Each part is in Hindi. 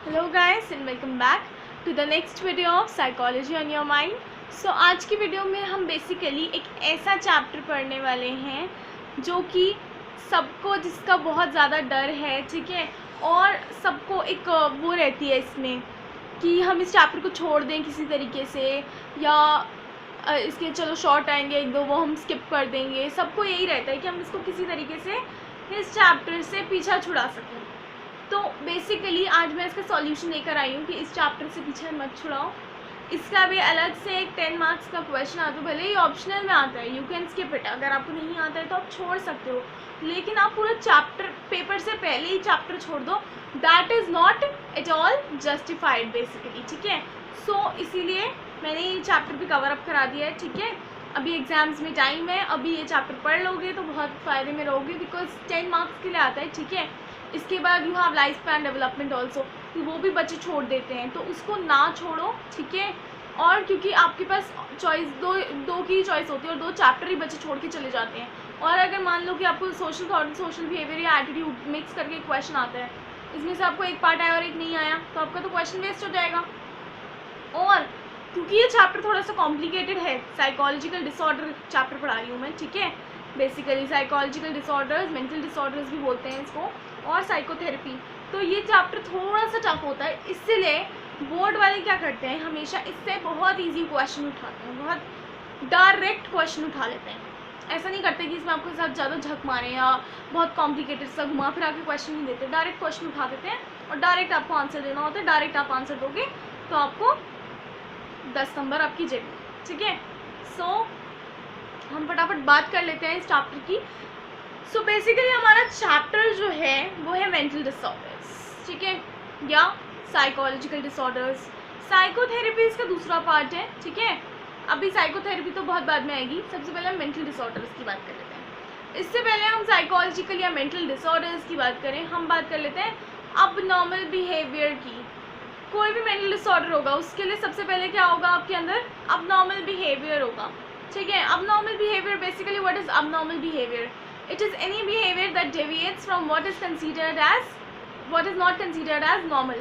Hello guys and welcome back to the next video of psychology on your mind. So आज की वीडियो में हम बेसिकली एक ऐसा चैप्टर पढ़ने वाले हैं जो कि सबको, जिसका बहुत ज़्यादा डर है, ठीक है, और सबको एक वो रहती है इसमें कि हम इस चैप्टर को छोड़ दें किसी तरीके से, या इसके चलो शॉर्ट आएंगे एक दो वो हम स्किप कर देंगे। सबको यही रहता है कि हम इसको किसी तरीके से इस चैप्टर से पीछा छुड़ा सकें। तो बेसिकली आज मैं इसका सॉल्यूशन लेकर आई हूँ कि इस चैप्टर से पीछे मत छुड़ाओ। इसका भी अलग से एक 10 मार्क्स का क्वेश्चन आता है, भले ही ऑप्शनल में आता है, यू कैन स्किप इट। अगर आपको नहीं आता है तो आप छोड़ सकते हो, लेकिन आप पूरा चैप्टर पेपर से पहले ही चैप्टर छोड़ दो, that is not at all justified basically, ठीक है। सो इसीलिए मैंने ये चैप्टर भी कवर अप करा दिया है, ठीक है। अभी एग्जाम्स में टाइम है, अभी ये चैप्टर पढ़ लोगे तो बहुत फ़ायदे में रहोगे, बिकॉज 10 मार्क्स के लिए आता है, ठीक है। इसके बाद you have life span development also, वो भी बच्चे छोड़ देते हैं, तो उसको ना छोड़ो, ठीक है। और क्योंकि आपके पास चॉइस दो की चॉइस होती है और 2 चैप्टर ही बच्चे छोड़ के चले जाते हैं। और अगर मान लो कि आपको सोशल थॉट, सोशल बिहेवियर या एटीट्यूड मिक्स करके एक क्वेश्चन आता है, इसमें से आपको एक पार्ट आया और एक नहीं आया, तो आपका तो क्वेश्चन वेस्ट हो जाएगा। और क्योंकि ये चैप्टर थोड़ा सा कॉम्प्लिकेटेड है, साइकोलॉजिकल डिसऑर्डर चैप्टर पढ़ा रही हूँ मैं, ठीक है। Basically psychological disorders, mental disorders भी बोलते हैं इसको, और साइकोथेरेपी। तो ये चैप्टर थोड़ा सा टफ होता है, इसलिए बोर्ड वाले क्या करते हैं, हमेशा इससे बहुत इजी क्वेश्चन उठाते हैं, बहुत डायरेक्ट क्वेश्चन उठा लेते हैं। ऐसा नहीं करते कि इसमें आपके साथ ज़्यादा झक मारें या बहुत कॉम्प्लिकेटेड सा घुमा फिरा के क्वेश्चन नहीं देते, डायरेक्ट क्वेश्चन उठा देते हैं और डायरेक्ट आपको आंसर देना होता है। डायरेक्ट आप आंसर दोगे तो आपको 10 नंबर आपकी जेब में, ठीक है। सो हम फटाफट बात कर लेते हैं इस चैप्टर की। सो बेसिकली हमारा चैप्टर जो है वो है मेंटल डिसऑर्डर्स, ठीक है, या साइकोलॉजिकल डिसऑर्डर्स। साइकोथेरेपी इसका दूसरा पार्ट है, ठीक है। अभी साइकोथेरेपी तो बहुत बाद में आएगी, सबसे पहले हम मेंटल डिसऑर्डर्स की बात कर लेते हैं। इससे पहले हम साइकोलॉजिकल या मेंटल डिसऑर्डर्स की बात करें, हम बात कर लेते हैं अबनॉर्मल बिहेवियर की। कोई भी मेंटल डिसऑर्डर होगा उसके लिए सबसे पहले क्या होगा, आपके अंदर अबनॉर्मल बिहेवियर होगा, ठीक है। Abnormal behaviour, basically what is abnormal behaviour? It is any behavior that deviates from what is not considered as normal.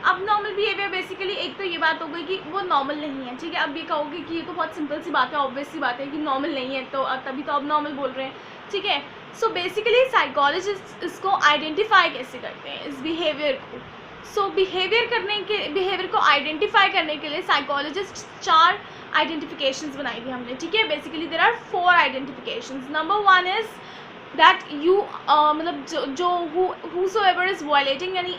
अब नॉर्मल बिहेवियर बेसिकली एक तो ये बात हो गई कि वो नॉर्मल नहीं है, ठीक है। अब ये कहोगे कि ये तो बहुत सिंपल सी बात है, ऑब्वियस सी बात है कि नॉर्मल नहीं है, तो तभी तो अब नॉर्मल बोल रहे हैं, ठीक है। सो बेसिकली साइकोलॉजिस्ट इसको आइडेंटिफाई कैसे करते हैं, इस बिहेवियर को। सो बिहेवियर को आइडेंटिफाई करने के लिए साइकोलॉजिस्ट 4 आइडेंटिफिकेशंस बनाई थी हमने, ठीक है। Basically there are 4 identifications. Number 1 is that you मतलब जो whosoever is violating any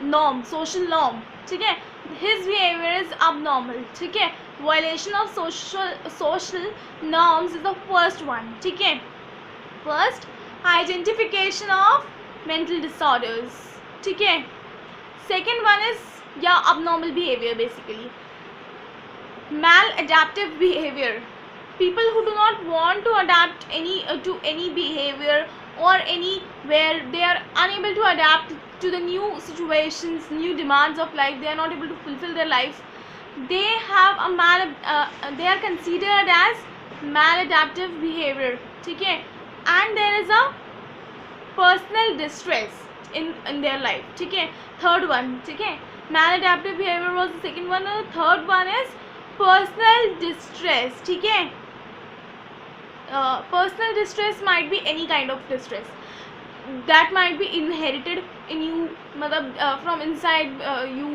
norm, social norm, ठीक है, his behavior is abnormal, ठीक है। violation of social norms is the first one, ठीक है। first identification of mental disorders, ठीक है। second one is abnormal behavior, basically maladaptive behavior, people who do not want to adapt to any behavior or anywhere, they are unable to adapt to the new situations, new demands of life, they are not able to fulfill their life, they have they are considered as maladaptive behavior, ठीक है। and there is a personal distress in their life, ठीक है। third one, ठीक है, maladaptive behavior was the second one, and the third one is personal distress, ठीक है। personal distress might be any kind of distress that might be inherited in you, मतलब from inside you,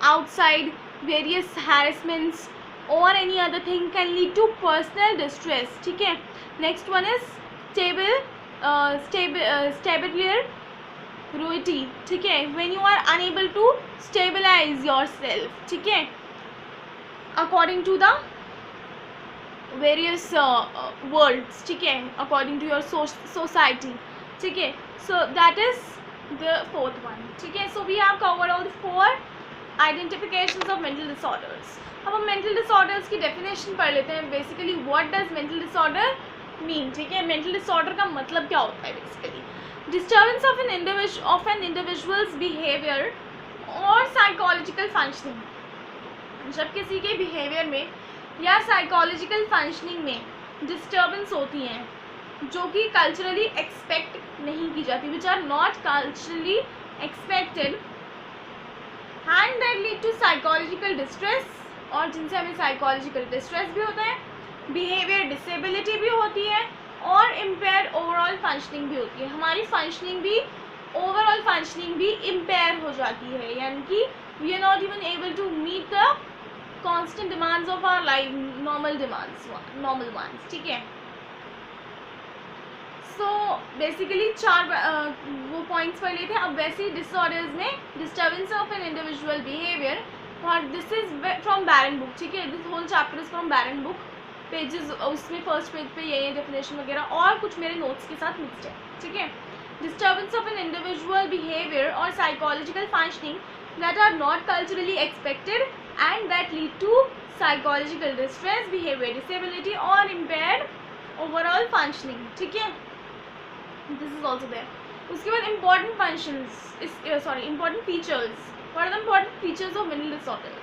outside various harassments or any other thing can lead to personal distress, ठीक है। next one is stability, ठीक है, when you are unable to stabilize yourself, ठीक है, according to the various worlds, ठीक है, according to your society, ठीक है। so that is the fourth one, ठीक है। so we have covered all the 4 identifications of mental disorders. अब हम mental disorders की definition पढ़ लेते हैं। basically what does mental disorder mean, ठीक है। mental disorder का मतलब क्या होता है? basically disturbance of an individual's behavior or psychological functioning, जब किसी के बिहेवियर में या साइकोलॉजिकल फंक्शनिंग में डिस्टर्बेंस होती हैं जो कि कल्चरली एक्सपेक्ट नहीं की जाती, which are not culturally expected, lead to psychological distress, और जिनसे हमें साइकोलॉजिकल डिस्ट्रेस भी होता है, बिहेवियर डिसेबिलिटी भी होती है, और इम्पेयर ओवरऑल फंक्शनिंग भी होती है। हमारी फंक्शनिंग भी, ओवरऑल फंक्शनिंग भी इम्पेयर हो जाती है, यानी कि we are not even able to meet the constant demands of our life, normal demands, normal ones, ठीक है। सो बेसिकली चार वो पॉइंट्स पढ़ लिए थे। अब वैसे ही डिसऑर्डर्स में disturbance of an individual behaviour, और this is from Barron book, ठीक है। This whole chapter is from Barron book, pages उसमें फर्स्ट पेज पे ये डेफिनेशन वगैरह और कुछ मेरे नोट्स के साथ मिक्सड है, ठीक है। Disturbance of an individual behaviour और psychological functioning that are not culturally expected and that lead to psychological distress, behaviour disability और इम्पेयर्ड ओवरऑल फंक्शनिंग, ठीक है। This is also there. उसके बाद important functions, important features. What are the important features of mental disorders?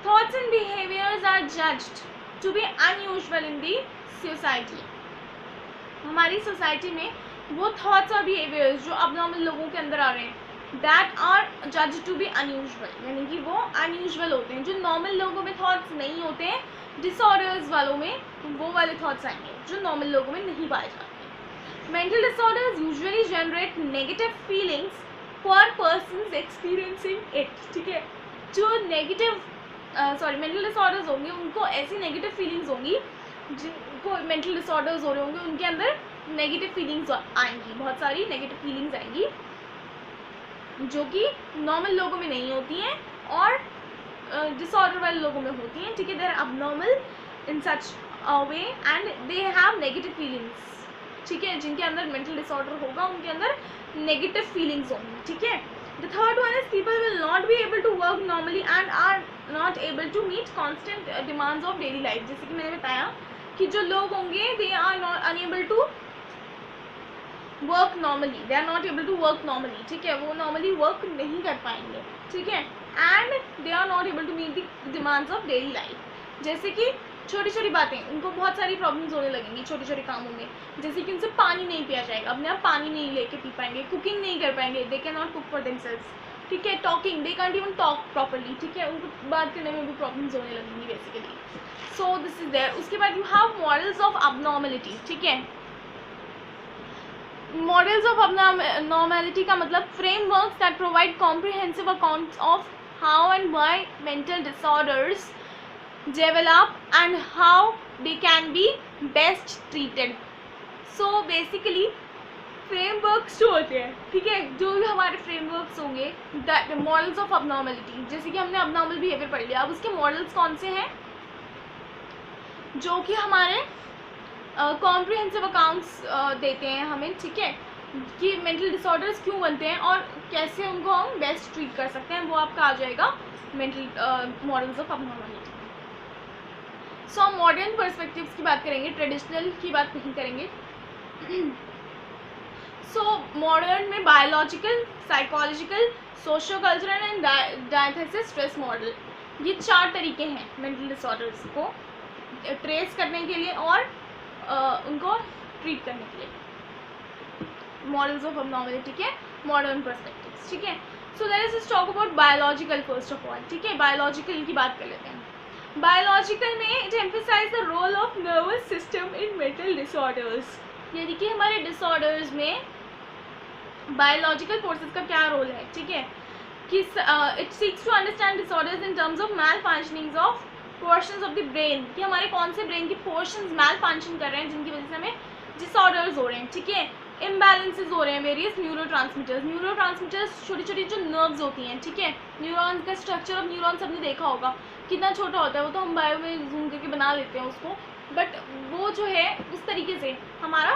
Thoughts and behaviours are judged to be unusual in the society. हमारी सोसाइटी में वो थॉट्स और बिहेवियर्स जो अबनॉर्मल लोगों के अंदर आ रहे हैं, that are judged to be unusual, यानी कि वो अनयूजुअल होते हैं। जो नॉर्मल लोगों में थॉट्स नहीं होते हैं, डिसऑर्डर्स वालों में वो वाले थॉट्स आएंगे जो नॉर्मल लोगों में नहीं पाए जाते। Mental disorders usually generate negative feelings for persons experiencing it, ठीक है। जो नेगेटिव मेंटल डिसऑर्डर्स होंगे, उनको ऐसी नेगेटिव फीलिंग्स होंगी, जिनको मेंटल डिसऑर्डर्स हो रहे होंगे उनके अंदर नेगेटिव फीलिंग्स आएंगी, बहुत सारी नेगेटिव फीलिंग्स आएंगी जो कि नॉर्मल लोगों में नहीं होती हैं और डिसऑर्डर वाले लोगों में होती हैं, ठीक है। They are abnormal in such a way and they have negative feelings, ठीक है। जिनके अंदर मेंटल डिसऑर्डर होगा उनके अंदर नेगेटिव फीलिंग्स होंगी, ठीक है। The third one is people will not be able to work normally and are not able to meet constant demands of daily life। जैसे कि मैंने बताया कि जो लोग होंगे they are not unable to work normally, they are not able to work normally, ठीक है। वो normally work नहीं कर पाएंगे, ठीक है। and they are not able to meet the demands of daily life। जैसे कि छोटी छोटी बातें, उनको बहुत सारी प्रॉब्लम्स होने लगेंगी छोटे छोटे कामों में, जैसे कि उनसे पानी नहीं पिया जाएगा, अपने आप पानी नहीं लेके पी पाएंगे, कुकिंग नहीं कर पाएंगे, they can not cook for themselves, ठीक है। Talking, they can't even talk properly, ठीक है। उनको बात करने में भी प्रॉब्लम्स होने लगेंगी basically. So this is there. उसके बाद you have models of abnormality, ठीक है। मॉडल्स ऑफ अबनॉर्मलिटी का मतलब frameworks that provide comprehensive accounts of how and why mental disorders develop and how they can be best treated। so basically frameworks जो होते हैं, ठीक है, जो भी हमारे frameworks होंगे, द मॉडल्स ऑफ abnormality, जैसे कि हमने abnormal behavior पढ़ लिया। अब उसके मॉडल्स कौन से हैं जो कि हमारे कॉम्प्रिहेंसिव अकाउंट्स देते हैं हमें, ठीक है, कि मेंटल डिसऑर्डर्स क्यों बनते हैं और कैसे उनको हम बेस्ट ट्रीट कर सकते हैं। वो आपका आ जाएगा मेंटल मॉडल्स ऑफ abnormality। सो हम मॉडर्न पर्सपेक्टिव्स की बात करेंगे, ट्रेडिशनल की बात नहीं करेंगे। सो मॉडर्न में biological, psychological, socio cultural and diathesis stress model, ये चार तरीके हैं मेंटल डिसऑर्डर्स को ट्रेस करने के लिए और उनको ट्रीट करने के लिए। मॉडल्स ऑफ अबनॉर्मलिटी के मॉडर्न पर्सपेक्टिव्स, ठीक है। So let's just talk about biological first of all, ठीक है। बायोलॉजिकल की बात कर लेते हैं। बायोलॉजिकल में it emphasise the role of nervous system in mental disorders, यानी कि हमारे डिसऑर्डर्स में बायोलॉजिकल फोर्सेस का क्या रोल है, ठीक है। कि it seeks to understand disorders in terms of malfunctioning of portions of the brain, कि हमारे कौन से ब्रेन के पोर्शंस मैल फंक्शन कर रहे हैं जिनकी वजह से हमें डिसऑर्डर्स हो रहे हैं, ठीक है। इम्बैलेंसेस हो रहे हैं वेरियस न्यूरोट्रांसमीटर्स, छोटी छोटी जो नर्व्स होती हैं, ठीक है। न्यूरॉन का स्ट्रक्चर ऑफ न्यूरॉन सबने देखा होगा कितना छोटा होता है, वो तो हम बायो में जूम करके बना लेते हैं उसको, बट वो जो है उस तरीके से हमारा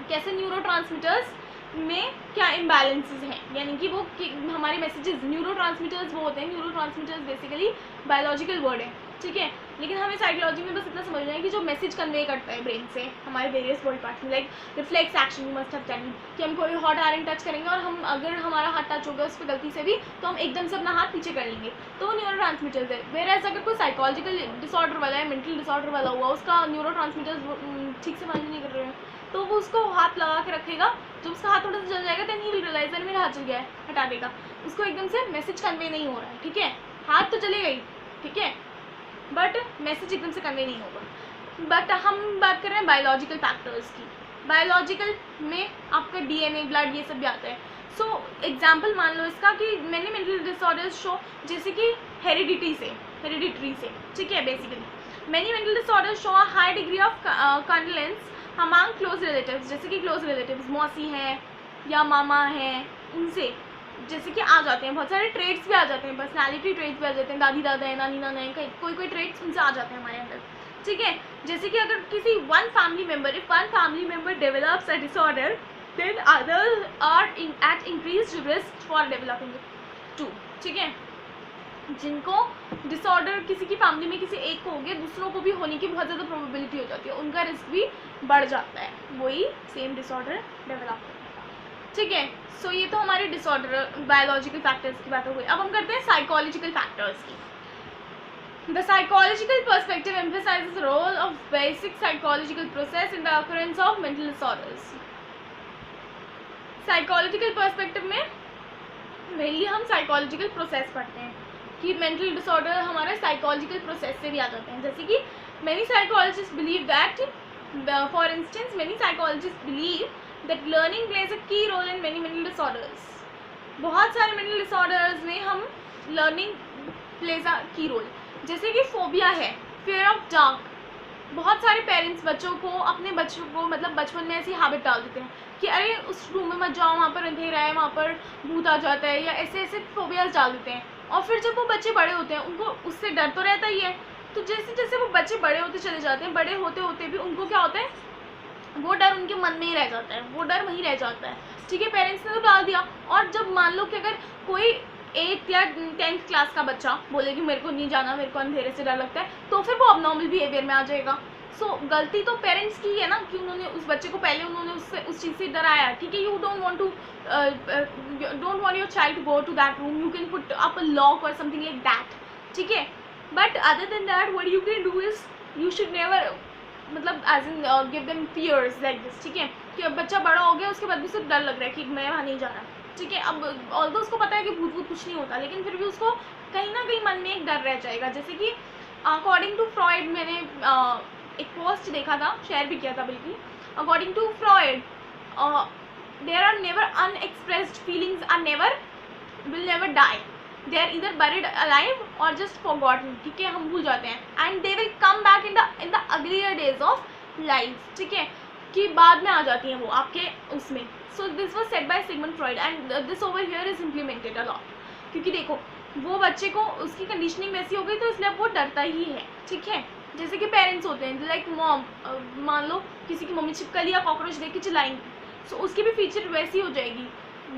कैसे न्यूरोट्रांसमीटर्स में क्या इम्बैलेंसेस हैं, यानी कि वो हमारे मैसेजेस, न्यूरोट्रांसमीटर्स वो होते हैं। न्यूरोट्रांसमीटर्स बेसिकली बायोलॉजिकल वर्ड है, ठीक है, लेकिन हमें साइकोलॉजी में बस इतना समझना है कि जो मैसेज कन्वे करता है ब्रेन से हमारे वेरियस बॉडी पार्ट्स में, like reflex action you must have done, कि हम कोई हॉट आयरन टच करेंगे और हम अगर हमारा हाथ टच होगा उस पर गलती से भी तो हम एकदम से अपना हाथ पीछे कर लेंगे, तो वो न्यूरोट्रांसमीटर्स है। वेरएज़ अगर कोई साइकोलॉजिकल डिसऑर्डर वाला है, मेंटल डिसऑर्डर वाला हुआ, उसका न्यूरोट्रांसमीटर्स ठीक से मैनेज नहीं कर रहे हैं, तो वो उसको हाथ लगा के रखेगा, जब उसका हाथ थोड़ा सा जल जाएगा then he will realise that मेरा हाथ जल गया है, हटा देगा। उसको एकदम से मैसेज कन्वे नहीं हो रहा है, ठीक है, हाथ तो चली गई, ठीक है, बट मैसेज एकदम से कन्वे नहीं होगा। बट हम बात कर रहे हैं बायोलॉजिकल फैक्टर्स की। बायोलॉजिकल में आपका डीएनए, ब्लड, ये सब भी आता है। सो एग्जाम्पल मान लो इसका कि मैनी मेंटल डिसऑर्डर्स शो, जैसे कि हेरिडिटी से, ठीक है, basically many mental disorders show a high degree of confidence among close relatives, जैसे कि क्लोज रिलेटिव्स मौसी हैं या मामा हैं, उनसे जैसे कि आ जाते हैं, बहुत सारे ट्रेड्स भी आ जाते हैं, पर्सनालिटी ट्रेड्स भी आ जाते हैं, दादी दादा है, नानी नाना है, कोई ट्रेड्स उनसे आ जाते हैं हमारे अंदर, ठीक है। जैसे कि अगर किसी if one family member develops a disorder then others are at increased risk for developing too, ठीक है। जिनको डिसऑर्डर किसी की फैमिली में किसी एक को हो गया, दूसरों को भी होने की बहुत ज़्यादा प्रोबेबिलिटी हो जाती है, उनका रिस्क भी बढ़ जाता है, वही सेम डिसऑर्डर डेवलप करने का, ठीक है। सो ये तो हमारे डिसऑर्डर बायोलॉजिकल फैक्टर्स की बात हो गई। अब हम करते हैं साइकोलॉजिकल फैक्टर्स की। The psychological perspective emphasises the role of basic psychological process in the occurrence of mental disorders. Psychological perspective में मेनली हम साइकोलॉजिकल प्रोसेस पढ़ते हैं कि मेंटल डिसऑर्डर हमारे साइकोलॉजिकल प्रोसेस से भी आ जाते हैं। जैसे कि many psychologist believe that, for instance many psychologist believe that learning plays a key role in many mental disorders। बहुत सारे मेंटल डिसऑर्डर्स में हम लर्निंग प्लेज अ की रोल। जैसे कि फोबिया है, फियर ऑफ डार्क, बहुत सारे पेरेंट्स बच्चों को, अपने बच्चों को मतलब बचपन में ऐसी हैबिट डाल देते हैं कि अरे उस रूम में मत जाओ, वहाँ पर अंधेरा है, वहाँ पर भूत आ जाता है, या ऐसे ऐसे फोबियाज डाल देते हैं। और फिर जब वो बच्चे बड़े होते हैं उनको उससे डर तो रहता ही है, तो जैसे जैसे वो बच्चे बड़े होते चले जाते हैं, बड़े होते होते भी उनको क्या होता है, वो डर उनके मन में ही रह जाता है, वो डर वहीं रह जाता है, ठीक है। पेरेंट्स ने तो डाल दिया, और जब मान लो कि अगर कोई 8th या 10th क्लास का बच्चा बोले कि मेरे को नहीं जाना, मेरे को अंधेरे से डर लगता है, तो फिर वो अबनॉर्मल बिहेवियर में आ जाएगा। सो गलती तो पेरेंट्स की है ना कि उन्होंने उस बच्चे को पहले उन्होंने उससे उस चीज़ से डराया, ठीक है। You don't want your child to go to that room, you can put up a lock और समथिंग लाइक दैट, ठीक है। But other than that what you can do is you should never, मतलब as in give them fears like this, ठीक है, कि अब बच्चा बड़ा हो गया उसके बाद भी उसे डर लग रहा है कि मैं वहाँ नहीं जाना, ठीक है। अब ऑल्दो उसको पता है कि भूत भूत कुछ नहीं होता, लेकिन फिर भी उसको कहीं ना कहीं मन में एक डर रह जाएगा। जैसे कि अकॉर्डिंग टू फ्रॉइड, मैंने एक पोस्ट देखा था, शेयर भी किया था बल्कि, according to Freud there are never unexpressed feelings are never will never die, they are इधर बरीड अलाइव और जस्ट फॉरगॉटन, ठीक है, हम भूल जाते हैं, and they will come back in the uglier days of life, ठीक है, कि बाद में आ जाती हैं वो आपके उसमें। So this was set by Sigmund Freud and this over here is implemented a lot, क्योंकि देखो वो बच्चे को उसकी कंडीशनिंग वैसी हो गई तो इसलिए वो डरता ही है, ठीक है। जैसे कि पेरेंट्स होते हैं लाइक मॉम, मान लो किसी की मम्मी छिपकली या कॉकरोच देख के चिल्लाएंगी, सो उसकी भी फीचर वैसी हो जाएगी,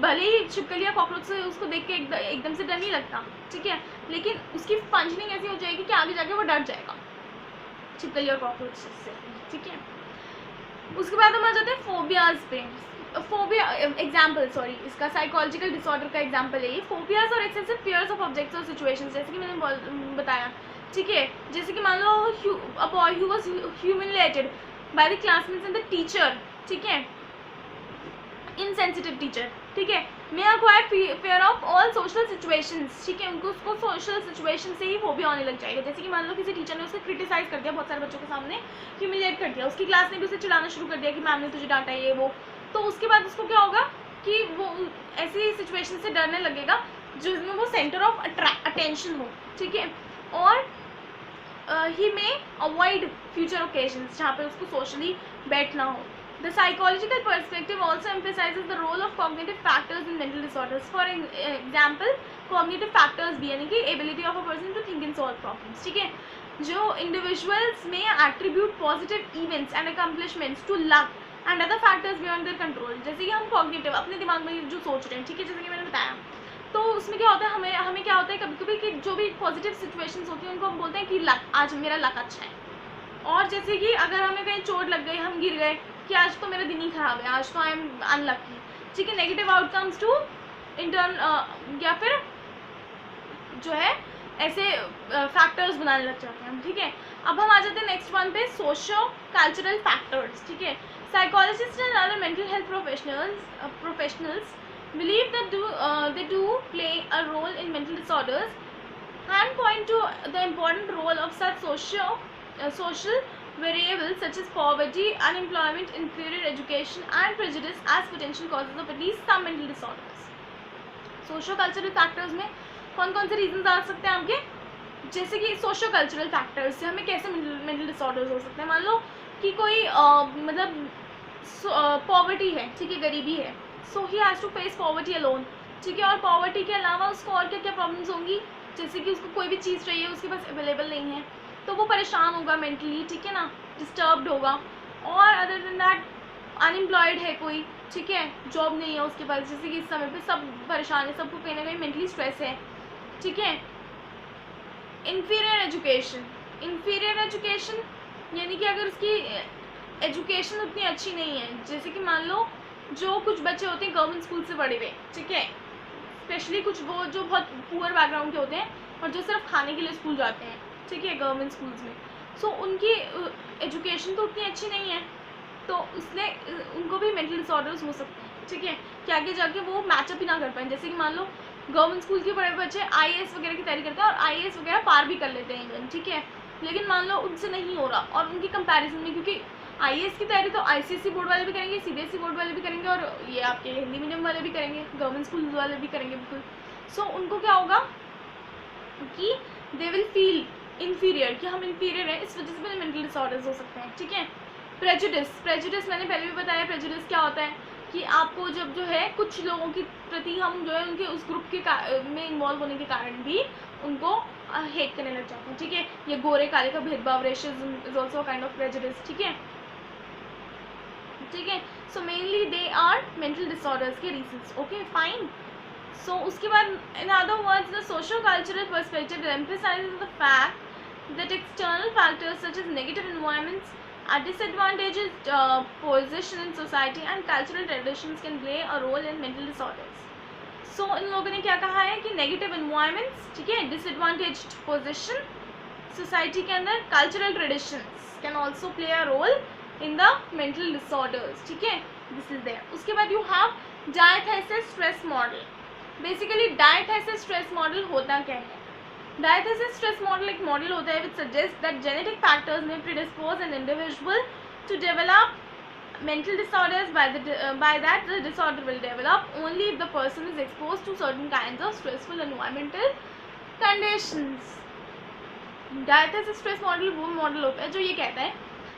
भले ही छिपकली या कॉकरोच से उसको देख के एकदम से डर नहीं लगता, ठीक है, लेकिन उसकी फंक्शनिंग ऐसी हो जाएगी कि आगे जाके वो डर जाएगा छिपकली और कॉकरोच से, ठीक है। उसके बाद हम आ जाते हैं फोबियाज पे। फोबिया एग्जाम्पल, सॉरी, इसका साइकोलॉजिकल डिसऑर्डर का एग्जाम्पल है ये, फोबियाज और एक्सेसिव फियर्स ऑफ ऑब्जेक्ट्स और सिचुएशंस, जैसे कि मैंने बताया, ठीक है। जैसे कि मान लो a boy who was humiliated by the classmates and the teacher, ठीक है, इनसेंसिटिव टीचर, ठीक है, may acquire fear of all social situations, ठीक है, उनको उसको सोशल सिचुएशन से ही फोबिया होने लग जाएगा। जैसे कि मान लो किसी टीचर ने उसे क्रिटिसाइज कर दिया बहुत सारे बच्चों के सामने, ह्यूमिलिएट कर दिया, उसकी क्लास ने भी उसे चिढ़ाना शुरू कर दिया कि मैम ने तुझे डांटा ये वो, तो उसके बाद उसको क्या होगा कि वो ऐसी सिचुएशन से डरने लगेगा जिसमें वो सेंटर ऑफ अटेंशन हो, ठीक है, और ही मे अवॉइड फ्यूचर ओकेजन्स जहाँ पे उसको सोशली बैठना हो। The psychological perspective also emphasizes the role of cognitive factors in mental disorders. For example, cognitive factors भी यानी कि ability of a person to think and solve problems, ठीक है, जो individuals may attribute positive events and accomplishments to luck and other factors beyond their control। जैसे कि हम cognitive अपने दिमाग में जो सोच रहे हैं, ठीक है, जैसे कि मैंने बताया, तो उसमें क्या होता है, हमें क्या होता है कभी कभी कि जो भी पॉजिटिव सिचुएशंस होती हैं उनको हम बोलते हैं कि लक, आज मेरा लक अच्छा है। और जैसे कि अगर हमें कहीं चोट लग गई, हम गिर गए कि आज तो मेरा दिन ही खराब है, आज तो आई एम अनलकी, ठीक है, नेगेटिव आउटकम्स टू इंटर्न, या फिर जो है ऐसे फैक्टर्स बनाने लग जाते हैं हम, ठीक है। अब हम आ जाते हैं नेक्स्ट वन पे, सोशो कल्चरल फैक्टर्स, ठीक है। Psychologist and other mental health professionals believe that they do play a role in mental disorders and point to the important role of such social variables such as poverty, unemployment, inferior education and prejudice as potential causes of at least some mental disorders. Socio cultural factors में कौन कौन से रीजन आ सकते हैं आपके, जैसे कि सोशो कल्चरल फैक्टर्स से हमें कैसे मेंटल डिसऑर्डर्स हो सकते हैं. मान लो कि कोई मतलब पॉवर्टी है, ठीक है, गरीबी है, so he has to face poverty alone, ठीक है, और पॉवर्टी के अलावा उसको और क्या क्या प्रॉब्लम्स होंगी, जैसे कि उसको कोई भी चीज़ चाहिए उसके पास अवेलेबल नहीं है तो वो परेशान होगा मेंटली, ठीक है ना, डिस्टर्ब्ड होगा. और अदर देन दैट अनएम्प्लॉयड है कोई, ठीक है, जॉब नहीं है उसके पास, जैसे कि इस समय पे सब परेशान है, सबको कहीं ना कहीं मेंटली स्ट्रेस है, ठीक है. इन्फीरियर एजुकेशन यानी कि अगर उसकी एजुकेशन उतनी अच्छी नहीं है, जैसे कि मान लो जो कुछ बच्चे होते हैं गवर्नमेंट स्कूल से पढ़े हुए, ठीक है, स्पेशली कुछ वो जो बहुत पुअर बैकग्राउंड के होते हैं और जो सिर्फ खाने के लिए स्कूल जाते हैं, ठीक है, गवर्नमेंट स्कूल्स में, सो उनकी एजुकेशन तो उतनी अच्छी नहीं है तो उसने उनको भी मेंटल डिसऑर्डर्स हो सकते हैं, ठीक है, कि आगे जाके वो मैचअप ही ना कर पाए. जैसे कि मान लो गवर्नमेंट स्कूल के बड़े बच्चे आईएएस वगैरह की तैयारी करते हैं और आईएएस वगैरह पार भी कर लेते हैं इवन, ठीक है, लेकिन मान लो उनसे नहीं हो रहा और उनकी कंपैरिजन में, क्योंकि आईएएस की तैयारी तो आईसीएसई बोर्ड वाले भी करेंगे, सीबीएसई बोर्ड वाले भी करेंगे और ये आपके हिंदी मीडियम वाले भी करेंगे, गवर्नमेंट स्कूल वाले भी करेंगे बिल्कुल. सो उनको क्या होगा कि दे विल फील इन्फीरियर, कि हम इन्फीरियर हैं, इस वजह से मेंटल डिसऑर्डर्स हो सकते हैं, ठीक है. प्रेजुडिस मैंने पहले भी बताया, प्रेजुडिस क्या होता है कि आपको जब जो है कुछ लोगों के प्रति हम जो है उनके उस ग्रुप के में इन्वॉल्व होने के कारण भी उनको हेट करने लग जाते हैं, ठीक है. ये गोरे काले का भेदभाव, racism is also a kind of prejudice, ठीक है, ठीक है. So mainly they are mental disorders के रीजंस. Okay fine. सो उसके बाद in other words the socio cultural perspective emphasises the fact that external factors such as negative environments, a disadvantaged position in society and cultural traditions can play a role in mental disorders. So इन लोगों ने क्या कहा है कि negative environments, ठीक है, disadvantaged position society के अंदर, cultural traditions can also play a role in the mental disorders, ठीक है, this is there. उसके बाद you have diathesis stress model. Basically diathesis stress model होता क्या है? Diathesis stress model एक मॉडल होता है which suggests that genetic factors may predispose an individual to develop mental disorders. By that the disorder will develop only if the person is exposed to certain kinds of stressful environmental conditions. Diathesis stress model वो मॉडल होता है जो ये कहता है,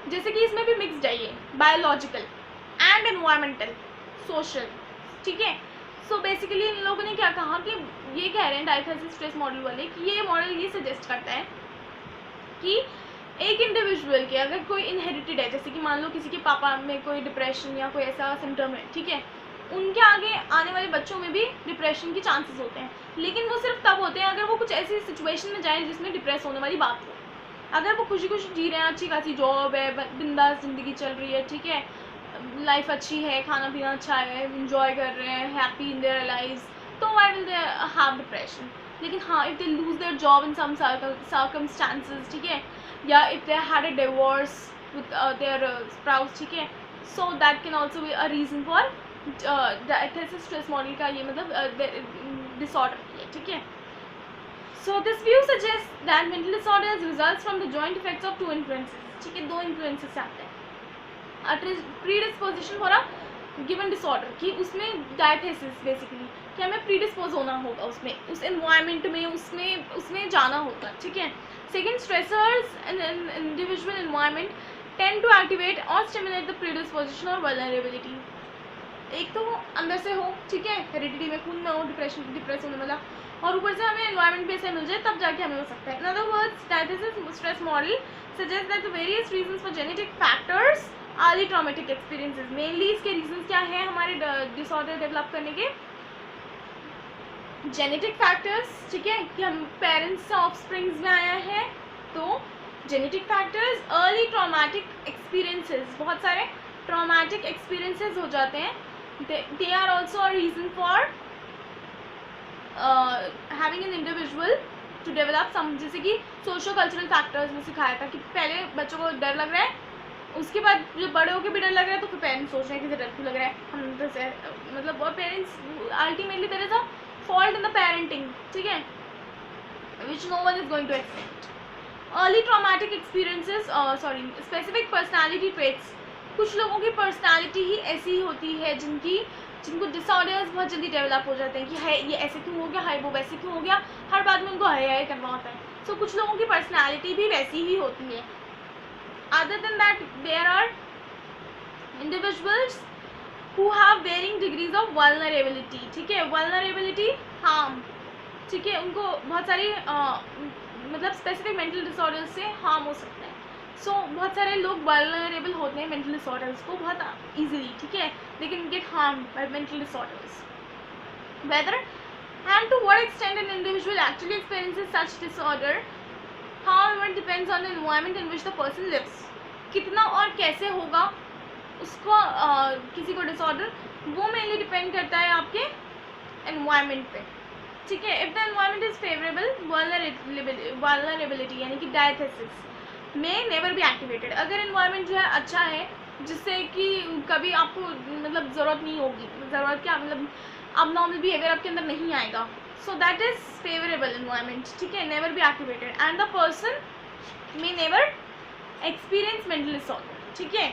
जैसे कि इसमें भी मिक्सड है, ये बायोलॉजिकल एंड एनवायरमेंटल सोशल, ठीक है. सो बेसिकली इन लोगों ने क्या कहा कि ये कह रहे हैं डायथेसिस स्ट्रेस मॉडल वाले कि ये मॉडल ये सजेस्ट करता है कि एक इंडिविजुअल के अगर कोई इनहेरिटेड है, जैसे कि मान लो किसी के पापा में कोई डिप्रेशन या कोई ऐसा सिम्टम है, ठीक है, उनके आगे आने वाले बच्चों में भी डिप्रेशन के चांसेस होते हैं, लेकिन वो सिर्फ तब होते हैं अगर वो कुछ ऐसी सिचुएशन में जाए जिसमें डिप्रेस होने वाली बात हो. अगर वो खुशी खुशी जी रहे हैं, अच्छी खासी जॉब है, बिंदास जिंदगी चल रही है, ठीक है, लाइफ अच्छी है, खाना पीना अच्छा है, इंजॉय कर रहे हैं, हैप्पी इन देयर लाइव्स, तो why will they have depression. लेकिन हाँ, if they lose their job in some circumstances, ठीक है, या if they had a divorce with their spouse, ठीक है, so that can also be a reason for diathesis stress model का ये मतलब डिसऑर्डर है, ठीक है. So this view suggest that mental disorders results from the joint effects of two influences, ठीक है, दो इन्फ्लुएंसेस से आते हैं. Predisposition for a given disorder, कि उसमें डायथेसिस बेसिकली कि हमें प्रीडिस्पोज होना होगा, उसमें उस एनवायरनमेंट में उसमें जाना होगा, ठीक है. Second, stressors in individual environment tend to activate और स्टिमुलेट द प्रीडिस्पोजिशन और वल्नरेबिलिटी. एक तो अंदर से हो, ठीक है, हेरिडिटी में खून में हो, डिप्रेस होने वाला, और ऊपर से हमें एनवायरनमेंट पे से मिल जाए तब जाके हमें हो सकता है. इन other words diathesis stress model suggest that the various reasons for genetic factors early traumatic experiences. Mainly इसके रीजंस क्या है हमारे डिसऑर्डर डेवलप करने के? जेनेटिक फैक्टर्स, ठीक है, कि हम पेरेंट्स से ऑफस्प्रिंग्स में आया है, तो genetic factors, early traumatic experiences, बहुत सारे ट्रॉमेटिक एक्सपीरियंसेस हो जाते हैं, they are also a reason for having an individual to develop some, जैसे कि सोशो कल्चरल फैक्टर्स में सिखाया था कि पहले बच्चों को डर लग रहा है उसके बाद जब बड़े होकर भी डर लग रहा है तो फिर पेरेंट्स सोच रहे हैं कि डर क्यों लग रहा है, हम तो मतलब और parents ultimately there is a fault in the parenting, ठीक है, which no one is going to accept. Early traumatic experiences, specific personality traits. कुछ लोगों की पर्सनैलिटी ही ऐसी होती है जिनको डिसऑर्डर्स बहुत जल्दी डेवलप हो जाते हैं कि है ये ऐसे क्यों हो गया, है वो वैसे क्यों हो गया, हर बात में उनको है करना होता है. सो कुछ लोगों की पर्सनैलिटी भी वैसी ही होती है. Other than that there are individuals who have varying degrees of vulnerability, ठीक है, वल्नरेबिलिटी हार्म, ठीक है, उनको बहुत सारी मतलब स्पेसिफिक मेंटल डिसऑर्डर्स से हार्म हो सकता है. सो बहुत सारे लोग वल्नरेबल होते हैं मेंटल डिसऑर्डर्स को बहुत ईजिली, ठीक है, they can get harm by mental disorders. Whether and to what extent an individual actually experiences such disorder, however, depends on the environment in which the person lives. कितना और कैसे होगा उसको किसी को डिसऑर्डर, वो मेनली डिपेंड करता है आपके एनवायरनमेंट पे, ठीक है. If the environment is favourable, vulnerability यानी कि डायथेसिस में नेवर बी एक्टिवेटेड. अगर एनवायरनमेंट जो है अच्छा है जिससे कि कभी आपको मतलब ज़रूरत नहीं होगी, ज़रूरत क्या मतलब abnormal बिहेवियर आपके अंदर नहीं आएगा, so that is favourable environment, ठीक है, never be activated and the person may never experience mental disorder, ठीक है.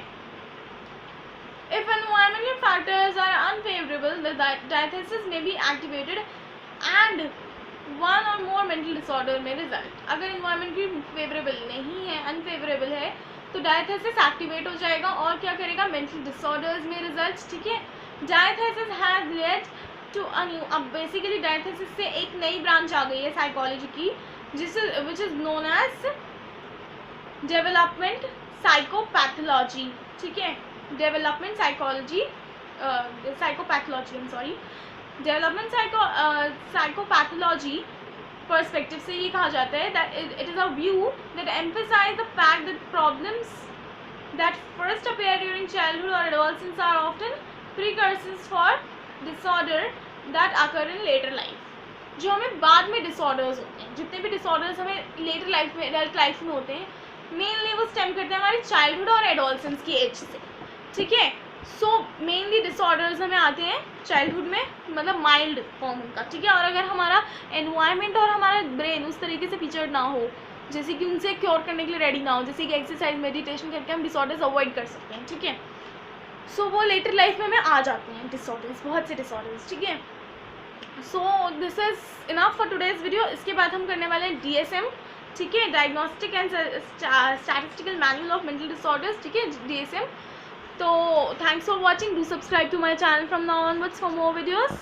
If environmental factors are unfavourable, the diathesis may be activated and one और मोर मेंटल डिसऑर्डर में रिजल्ट. अगर एनवायरमेंट भी फेवरेबल नहीं है, अनफेवरेबल है, तो डायथेसिस एक्टिवेट हो जाएगा और क्या करेगा, मेंटल डिसऑर्डर्स में रिजल्ट, ठीक है. Diathesis has led to a new, अब बेसिकली डायथेसिस से एक नई ब्रांच आ गई है साइकोलॉजी की, which is known as development psychopathology, ठीक है, development psychology psychopathology, I am sorry, development psychopathology perspective से ये कहा जाता है that it is a view that emphasize the fact that problems that first appear during childhood और adolescence are often precursors for disorder that occur in letter life. जो हमें बाद में डिसऑर्डर्स होते हैं, जितने भी डिसऑर्डर्स हमें लेटर लाइफ में, एडल्ट लाइफ में होते हैं, मेनली वो स्टेम करते हैं हमारे चाइल्डहुड और एडोलसेंस की एज से, ठीक है. सो मेनली डिसऑर्डर्स हमें आते हैं चाइल्डहुड में, मतलब माइल्ड फॉर्म उनका, ठीक है. और अगर हमारा एनवायरनमेंट और हमारा ब्रेन उस तरीके से फीचर्ड ना हो, जैसे कि उनसे क्योर करने के लिए रेडी ना हो, जैसे कि एक्सरसाइज मेडिटेशन करके हम डिसऑर्डर्स अवॉइड कर सकते हैं, ठीक है. सो वो लेटर लाइफ में हमें आ जाते हैं डिसऑर्डर्स, बहुत से डिसऑर्डर्स, ठीक है. So this is enough for today's video. इसके बाद हम करने वाले हैं DSM, ठीक है, diagnostic and statistical manual of mental disorders, ठीक है, DSM. तो thanks for watching. Do subscribe to my channel from now onwards for more videos.